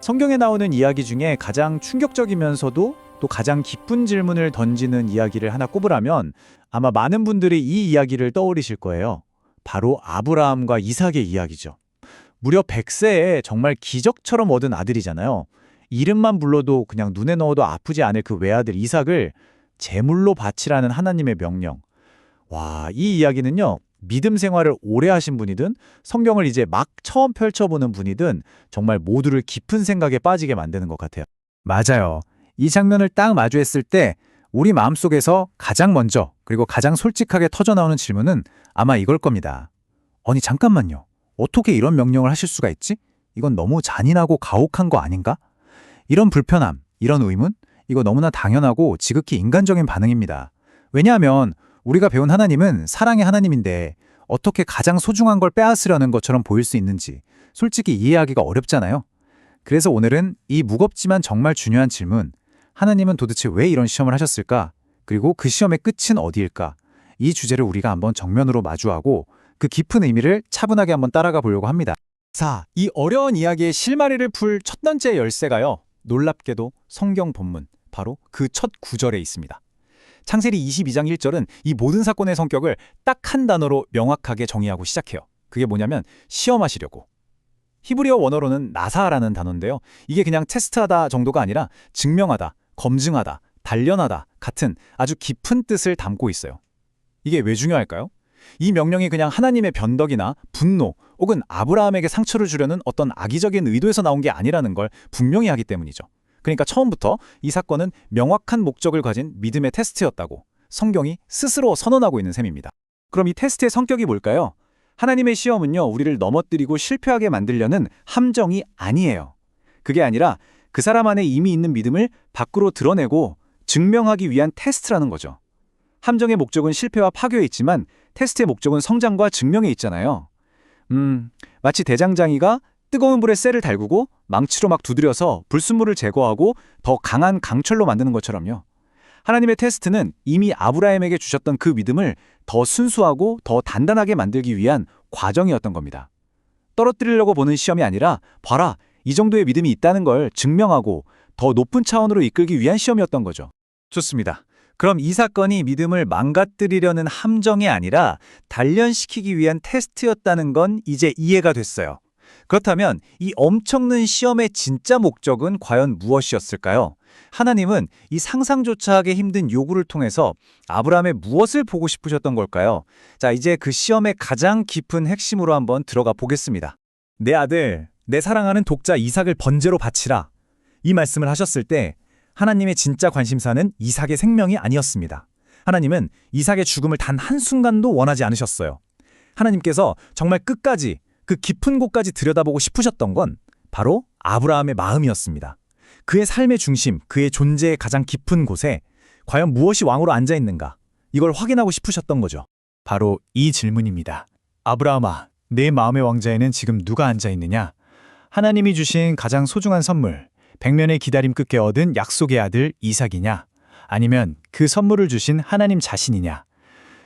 성경에 나오는 이야기 중에 가장 충격적이면서도 또 가장 깊은 질문을 던지는 이야기를 하나 꼽으라면 아마 많은 분들이 이 이야기를 떠올리실 거예요. 바로 아브라함과 이삭의 이야기죠. 무려 100세에 정말 기적처럼 얻은 아들이잖아요. 이름만 불러도 그냥 눈에 넣어도 아프지 않을 그 외아들 이삭을 제물로 바치라는 하나님의 명령. 와, 이 이야기는요. 믿음 생활을 오래 하신 분이든 성경을 이제 막 처음 펼쳐보는 분이든 정말 모두를 깊은 생각에 빠지게 만드는 것 같아요. 맞아요. 이 장면을 딱 마주했을 때 우리 마음속에서 가장 먼저 그리고 가장 솔직하게 터져나오는 질문은 아마 이걸 겁니다. 아니 잠깐만요. 어떻게 이런 명령을 하실 수가 있지? 이건 너무 잔인하고 가혹한 거 아닌가? 이런 불편함, 이런 의문? 이거 너무나 당연하고 지극히 인간적인 반응입니다. 왜냐하면 우리가 배운 하나님은 사랑의 하나님인데 어떻게 가장 소중한 걸 빼앗으려는 것처럼 보일 수 있는지 솔직히 이해하기가 어렵잖아요. 그래서 오늘은 이 무겁지만 정말 중요한 질문, 하나님은 도대체 왜 이런 시험을 하셨을까? 그리고 그 시험의 끝은 어디일까? 이 주제를 우리가 한번 정면으로 마주하고 그 깊은 의미를 차분하게 한번 따라가 보려고 합니다. 자, 이 어려운 이야기의 실마리를 풀 첫 번째 열쇠가요. 놀랍게도 성경 본문, 바로 그 첫 구절에 있습니다. 창세기 22장 1절은 이 모든 사건의 성격을 딱 한 단어로 명확하게 정의하고 시작해요. 그게 뭐냐면 시험하시려고. 히브리어 원어로는 나사라는 단어인데요. 이게 그냥 테스트하다 정도가 아니라 증명하다, 검증하다, 단련하다 같은 아주 깊은 뜻을 담고 있어요. 이게 왜 중요할까요? 이 명령이 그냥 하나님의 변덕이나 분노 혹은 아브라함에게 상처를 주려는 어떤 악의적인 의도에서 나온 게 아니라는 걸 분명히 하기 때문이죠. 그러니까 처음부터 이 사건은 명확한 목적을 가진 믿음의 테스트였다고 성경이 스스로 선언하고 있는 셈입니다. 그럼 이 테스트의 성격이 뭘까요? 하나님의 시험은요, 우리를 넘어뜨리고 실패하게 만들려는 함정이 아니에요. 그게 아니라 그 사람 안에 이미 있는 믿음을 밖으로 드러내고 증명하기 위한 테스트라는 거죠. 함정의 목적은 실패와 파괴에 있지만 테스트의 목적은 성장과 증명에 있잖아요. 마치 대장장이가 뜨거운 불에 쇠를 달구고 망치로 막 두드려서 불순물을 제거하고 더 강한 강철로 만드는 것처럼요. 하나님의 테스트는 이미 아브라함에게 주셨던 그 믿음을 더 순수하고 더 단단하게 만들기 위한 과정이었던 겁니다. 떨어뜨리려고 보는 시험이 아니라 봐라, 이 정도의 믿음이 있다는 걸 증명하고 더 높은 차원으로 이끌기 위한 시험이었던 거죠. 좋습니다. 그럼 이 사건이 믿음을 망가뜨리려는 함정이 아니라 단련시키기 위한 테스트였다는 건 이제 이해가 됐어요. 그렇다면 이 엄청난 시험의 진짜 목적은 과연 무엇이었을까요? 하나님은 이 상상조차 하기 힘든 요구를 통해서 아브라함의 무엇을 보고 싶으셨던 걸까요? 자, 이제 그 시험의 가장 깊은 핵심으로 한번 들어가 보겠습니다. 내 아들, 내 사랑하는 독자 이삭을 번제로 바치라. 이 말씀을 하셨을 때 하나님의 진짜 관심사는 이삭의 생명이 아니었습니다. 하나님은 이삭의 죽음을 단 한순간도 원하지 않으셨어요. 하나님께서 정말 끝까지 그 깊은 곳까지 들여다보고 싶으셨던 건 바로 아브라함의 마음이었습니다. 그의 삶의 중심, 그의 존재의 가장 깊은 곳에 과연 무엇이 왕으로 앉아있는가? 이걸 확인하고 싶으셨던 거죠. 바로 이 질문입니다. 아브라함아, 내 마음의 왕자에는 지금 누가 앉아있느냐? 하나님이 주신 가장 소중한 선물, 100년의 기다림 끝에 얻은 약속의 아들 이삭이냐? 아니면 그 선물을 주신 하나님 자신이냐?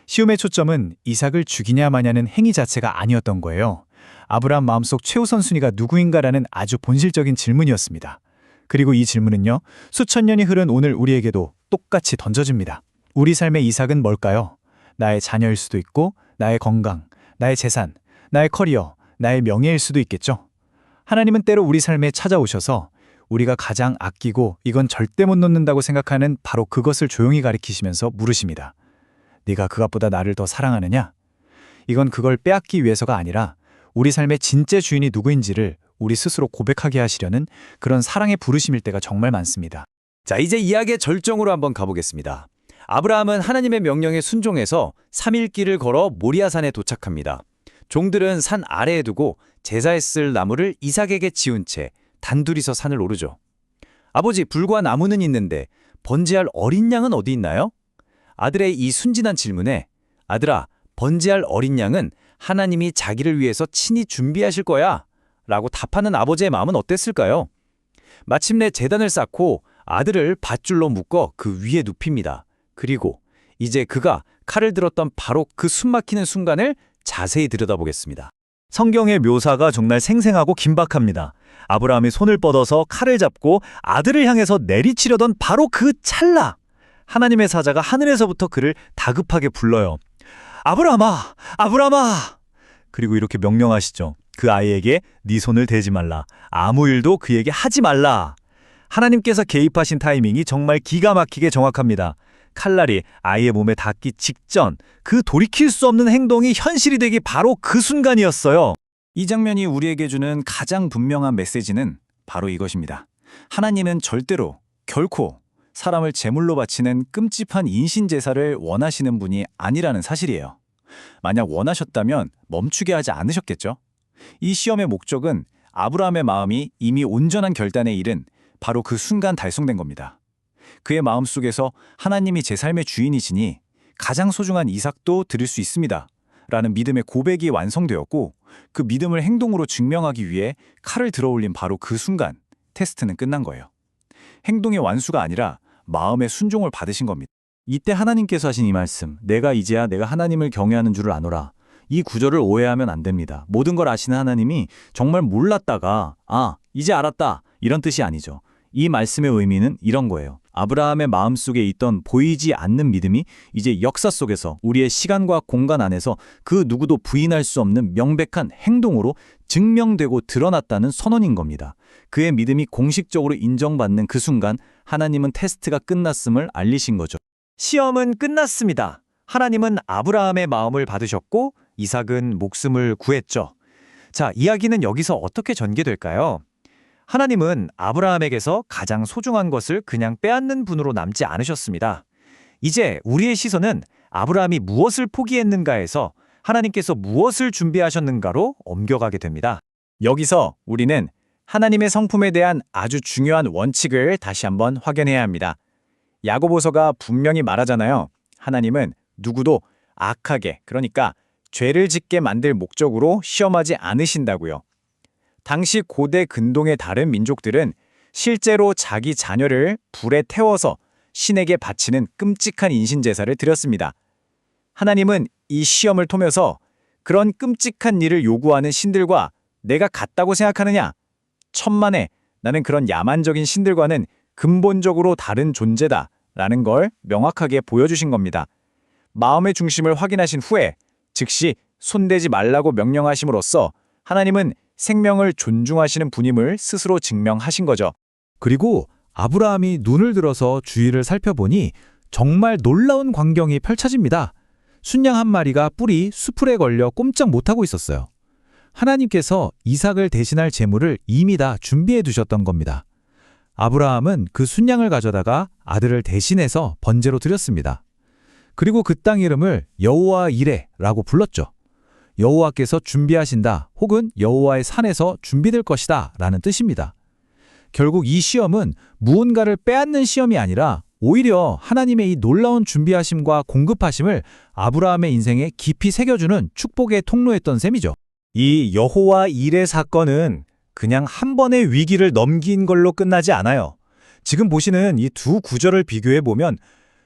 시험의 초점은 이삭을 죽이냐 마냐는 행위 자체가 아니었던 거예요. 아브라함 마음속 최우선 순위가 누구인가라는 아주 본질적인 질문이었습니다. 그리고 이 질문은요, 수천 년이 흐른 오늘 우리에게도 똑같이 던져집니다. 우리 삶의 이삭은 뭘까요? 나의 자녀일 수도 있고, 나의 건강, 나의 재산, 나의 커리어, 나의 명예일 수도 있겠죠. 하나님은 때로 우리 삶에 찾아오셔서 우리가 가장 아끼고 이건 절대 못 놓는다고 생각하는 바로 그것을 조용히 가리키시면서 물으십니다. 네가 그것보다 나를 더 사랑하느냐? 이건 그걸 빼앗기 위해서가 아니라 우리 삶의 진짜 주인이 누구인지를 우리 스스로 고백하게 하시려는 그런 사랑의 부르심일 때가 정말 많습니다. 자, 이제 이야기의 절정으로 한번 가보겠습니다. 아브라함은 하나님의 명령에 순종해서 3일 길을 걸어 모리아산에 도착합니다. 종들은 산 아래에 두고 제사에 쓸 나무를 이삭에게 지운 채 단둘이서 산을 오르죠. 아버지, 불과 나무는 있는데 번제할 어린 양은 어디 있나요? 아들의 이 순진한 질문에 아들아, 번제할 어린 양은 하나님이 자기를 위해서 친히 준비하실 거야 라고 답하는 아버지의 마음은 어땠을까요? 마침내 제단을 쌓고 아들을 밧줄로 묶어 그 위에 눕힙니다. 그리고 이제 그가 칼을 들었던 바로 그 숨막히는 순간을 자세히 들여다보겠습니다. 성경의 묘사가 정말 생생하고 긴박합니다. 아브라함이 손을 뻗어서 칼을 잡고 아들을 향해서 내리치려던 바로 그 찰나, 하나님의 사자가 하늘에서부터 그를 다급하게 불러요. 아브라함아, 아브라함아! 그리고 이렇게 명령하시죠. 그 아이에게 네 손을 대지 말라. 아무 일도 그에게 하지 말라. 하나님께서 개입하신 타이밍이 정말 기가 막히게 정확합니다. 칼날이 아이의 몸에 닿기 직전, 그 돌이킬 수 없는 행동이 현실이 되기 바로 그 순간이었어요. 이 장면이 우리에게 주는 가장 분명한 메시지는 바로 이것입니다. 하나님은 절대로, 결코 사람을 제물로 바치는 끔찍한 인신제사를 원하시는 분이 아니라는 사실이에요. 만약 원하셨다면 멈추게 하지 않으셨겠죠? 이 시험의 목적은 아브라함의 마음이 이미 온전한 결단에 이른 바로 그 순간 달성된 겁니다. 그의 마음속에서 하나님이 제 삶의 주인이시니 가장 소중한 이삭도 드릴 수 있습니다. 라는 믿음의 고백이 완성되었고, 그 믿음을 행동으로 증명하기 위해 칼을 들어올린 바로 그 순간 테스트는 끝난 거예요. 행동의 완수가 아니라 마음의 순종을 받으신 겁니다. 이때 하나님께서 하신 이 말씀, 내가 이제야 내가 하나님을 경외하는 줄을 아노라. 이 구절을 오해하면 안 됩니다. 모든 걸 아시는 하나님이 정말 몰랐다가 이제 알았다, 이런 뜻이 아니죠. 이 말씀의 의미는 이런 거예요. 아브라함의 마음속에 있던 보이지 않는 믿음이 이제 역사 속에서 우리의 시간과 공간 안에서 그 누구도 부인할 수 없는 명백한 행동으로 증명되고 드러났다는 선언인 겁니다. 그의 믿음이 공식적으로 인정받는 그 순간 하나님은 테스트가 끝났음을 알리신 거죠. 시험은 끝났습니다. 하나님은 아브라함의 마음을 받으셨고 이삭은 목숨을 구했죠. 자, 이야기는 여기서 어떻게 전개될까요? 하나님은 아브라함에게서 가장 소중한 것을 그냥 빼앗는 분으로 남지 않으셨습니다. 이제 우리의 시선은 아브라함이 무엇을 포기했는가에서 하나님께서 무엇을 준비하셨는가로 옮겨가게 됩니다. 여기서 우리는 하나님의 성품에 대한 아주 중요한 원칙을 다시 한번 확인해야 합니다. 야고보서가 분명히 말하잖아요. 하나님은 누구도 악하게, 그러니까 죄를 짓게 만들 목적으로 시험하지 않으신다고요. 당시 고대 근동의 다른 민족들은 실제로 자기 자녀를 불에 태워서 신에게 바치는 끔찍한 인신제사를 드렸습니다. 하나님은 이 시험을 통해서 그런 끔찍한 일을 요구하는 신들과 내가 같다고 생각하느냐? 천만에, 나는 그런 야만적인 신들과는 근본적으로 다른 존재다 라는 걸 명확하게 보여주신 겁니다. 마음의 중심을 확인하신 후에 즉시 손대지 말라고 명령하심으로써 하나님은 생명을 존중하시는 분임을 스스로 증명하신 거죠. 그리고 아브라함이 눈을 들어서 주위를 살펴보니 정말 놀라운 광경이 펼쳐집니다. 순양 한 마리가 뿔이 수풀에 걸려 꼼짝 못하고 있었어요. 하나님께서 이삭을 대신할 제물을 이미 다 준비해 두셨던 겁니다. 아브라함은 그 순양을 가져다가 아들을 대신해서 번제로 드렸습니다. 그리고 그 땅 이름을 여호와 이레라고 불렀죠. 여호와께서 준비하신다 혹은 여호와의 산에서 준비될 것이다 라는 뜻입니다. 결국 이 시험은 무언가를 빼앗는 시험이 아니라 오히려 하나님의 이 놀라운 준비하심과 공급하심을 아브라함의 인생에 깊이 새겨주는 축복의 통로였던 셈이죠. 이 여호와 이레 사건은 그냥 한 번의 위기를 넘긴 걸로 끝나지 않아요. 지금 보시는 이 두 구절을 비교해보면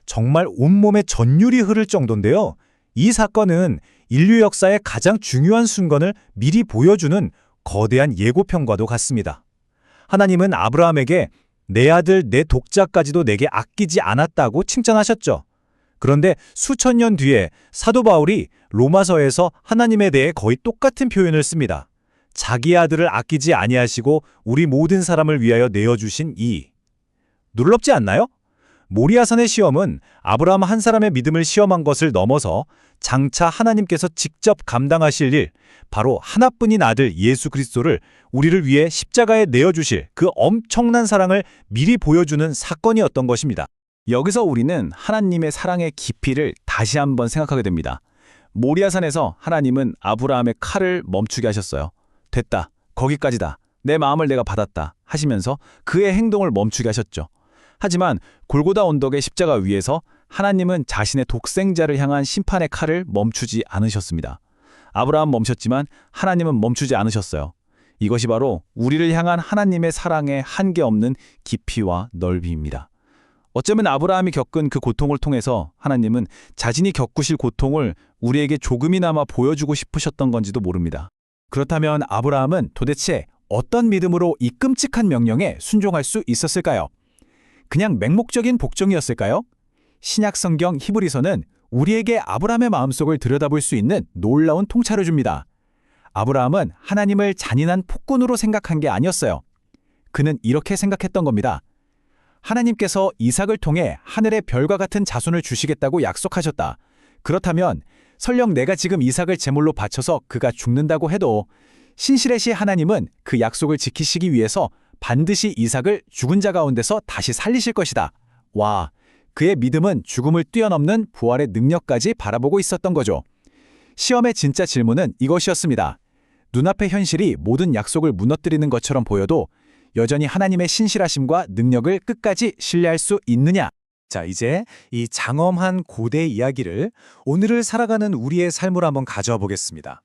정말 온몸에 전율이 흐를 정도인데요. 이 사건은 인류 역사의 가장 중요한 순간을 미리 보여주는 거대한 예고편과도 같습니다. 하나님은 아브라함에게 내 아들 내 독자까지도 내게 아끼지 않았다고 칭찬하셨죠. 그런데 수천 년 뒤에 사도 바울이 로마서에서 하나님에 대해 거의 똑같은 표현을 씁니다. 자기 아들을 아끼지 아니하시고 우리 모든 사람을 위하여 내어주신 이. 놀랍지 않나요? 모리아산의 시험은 아브라함 한 사람의 믿음을 시험한 것을 넘어서 장차 하나님께서 직접 감당하실 일, 바로 하나뿐인 아들 예수 그리스도를 우리를 위해 십자가에 내어주실 그 엄청난 사랑을 미리 보여주는 사건이었던 것입니다. 여기서 우리는 하나님의 사랑의 깊이를 다시 한번 생각하게 됩니다. 모리아산에서 하나님은 아브라함의 칼을 멈추게 하셨어요. 됐다, 거기까지다, 내 마음을 내가 받았다 하시면서 그의 행동을 멈추게 하셨죠. 하지만 골고다 언덕의 십자가 위에서 하나님은 자신의 독생자를 향한 심판의 칼을 멈추지 않으셨습니다. 아브라함 멈췄지만 하나님은 멈추지 않으셨어요. 이것이 바로 우리를 향한 하나님의 사랑의 한계 없는 깊이와 넓이입니다. 어쩌면 아브라함이 겪은 그 고통을 통해서 하나님은 자신이 겪으실 고통을 우리에게 조금이나마 보여주고 싶으셨던 건지도 모릅니다. 그렇다면 아브라함은 도대체 어떤 믿음으로 이 끔찍한 명령에 순종할 수 있었을까요? 그냥 맹목적인 복종이었을까요? 신약 성경 히브리서는 우리에게 아브라함의 마음속을 들여다볼 수 있는 놀라운 통찰을 줍니다. 아브라함은 하나님을 잔인한 폭군으로 생각한 게 아니었어요. 그는 이렇게 생각했던 겁니다. 하나님께서 이삭을 통해 하늘의 별과 같은 자손을 주시겠다고 약속하셨다. 그렇다면 설령 내가 지금 이삭을 제물로 바쳐서 그가 죽는다고 해도 신실하신 하나님은 그 약속을 지키시기 위해서 반드시 이삭을 죽은 자 가운데서 다시 살리실 것이다. 와, 그의 믿음은 죽음을 뛰어넘는 부활의 능력까지 바라보고 있었던 거죠. 시험의 진짜 질문은 이것이었습니다. 눈앞의 현실이 모든 약속을 무너뜨리는 것처럼 보여도 여전히 하나님의 신실하심과 능력을 끝까지 신뢰할 수 있느냐? 자, 이제 이 장엄한 고대 이야기를 오늘을 살아가는 우리의 삶으로 한번 가져와 보겠습니다.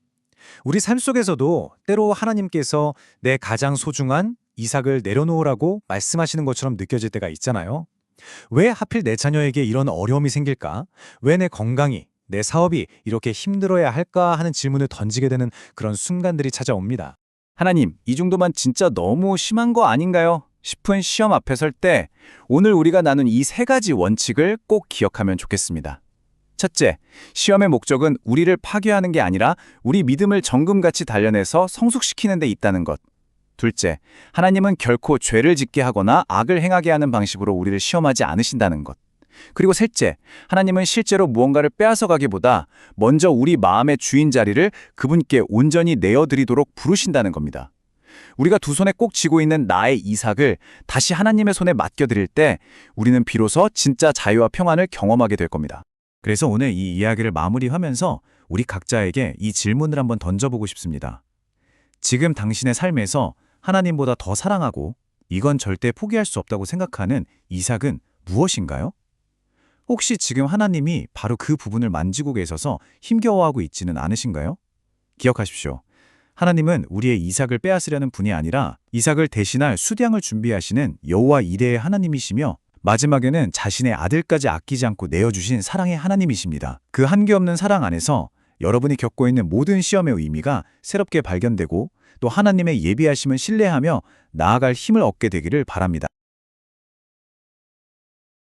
우리 삶 속에서도 때로 하나님께서 내 가장 소중한 이삭을 내려놓으라고 말씀하시는 것처럼 느껴질 때가 있잖아요. 왜 하필 내 자녀에게 이런 어려움이 생길까? 왜 내 건강이, 내 사업이 이렇게 힘들어야 할까 하는 질문을 던지게 되는 그런 순간들이 찾아옵니다. 하나님, 이 정도만 진짜 너무 심한 거 아닌가요? 싶은 시험 앞에 설 때 오늘 우리가 나눈 이 세 가지 원칙을 꼭 기억하면 좋겠습니다. 첫째, 시험의 목적은 우리를 파괴하는 게 아니라 우리 믿음을 정금같이 단련해서 성숙시키는 데 있다는 것. 둘째, 하나님은 결코 죄를 짓게 하거나 악을 행하게 하는 방식으로 우리를 시험하지 않으신다는 것. 그리고 셋째, 하나님은 실제로 무언가를 빼앗아가기보다 먼저 우리 마음의 주인 자리를 그분께 온전히 내어드리도록 부르신다는 겁니다. 우리가 두 손에 꼭 쥐고 있는 나의 이삭을 다시 하나님의 손에 맡겨드릴 때 우리는 비로소 진짜 자유와 평안을 경험하게 될 겁니다. 그래서 오늘 이 이야기를 마무리하면서 우리 각자에게 이 질문을 한번 던져보고 싶습니다. 지금 당신의 삶에서 하나님보다 더 사랑하고 이건 절대 포기할 수 없다고 생각하는 이삭은 무엇인가요? 혹시 지금 하나님이 바로 그 부분을 만지고 계셔서 힘겨워하고 있지는 않으신가요? 기억하십시오. 하나님은 우리의 이삭을 빼앗으려는 분이 아니라 이삭을 대신할 수량을 준비하시는 여호와 이레의 하나님이시며 마지막에는 자신의 아들까지 아끼지 않고 내어주신 사랑의 하나님이십니다. 그 한계없는 사랑 안에서 여러분이 겪고 있는 모든 시험의 의미가 새롭게 발견되고 또 하나님의 예비하심을 신뢰하며 나아갈 힘을 얻게 되기를 바랍니다.